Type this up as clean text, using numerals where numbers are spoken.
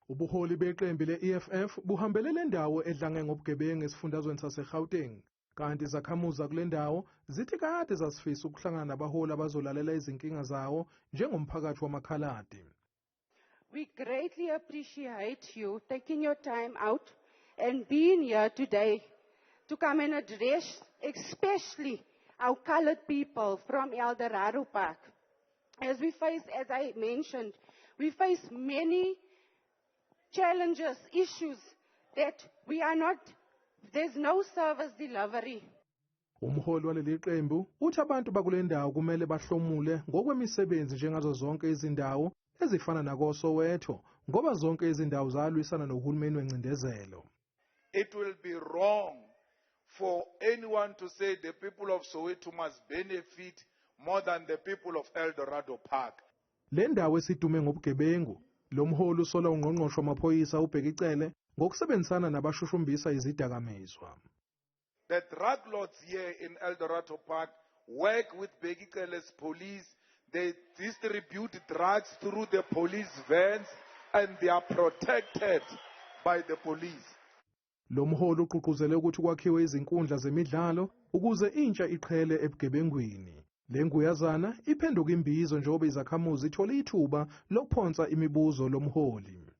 Ubuholi beqembu le-EFF buhambele le ndawo edlange ngobugebengu esifundazweni sase-Gauteng. Kanti izakhamuzi kule ndawo zithi kade zasifisa ukuhlangana nabaholi abazolalela izinkinga zawo njengomphakathi wamakhaladi. We greatly appreciate you taking your time out and being here today to come and address especially our colored people from Eldorado Park. As I mentioned, we face many challenges, issues that there's no service delivery. Umholi waleli qembu uthi abantu bakule ndawo kumele bahlomule ngokwemisebenzi njengazo zonke izindawo ezifana nakoSoweto ngoba zonke izindawo zalwisana nohulumeni wencindezelo. It will be wrong for anyone to say the people of Soweto must benefit more than the people of Eldorado Park. Le ndawo esidume ngobugebengu, lo mholi usola ungqongqoshe wamaphoyisa uBhekicele ngokusebenzisana nabashushumbisa izidakamizwa. The drug lords here in Eldorado Park work with Bhekicele's police. They distribute drugs through the police vans and they are protected by the police. Lo mholi uqhuquzele ukuthi kwakhiwe izinkundla zemidlalo ukuze intsha iqhele ebugebengwini. Le nguyazana iphenduka imbizo njengoba izakhamuzi ithola ithuba lokuphonsa imibuzo lomholi.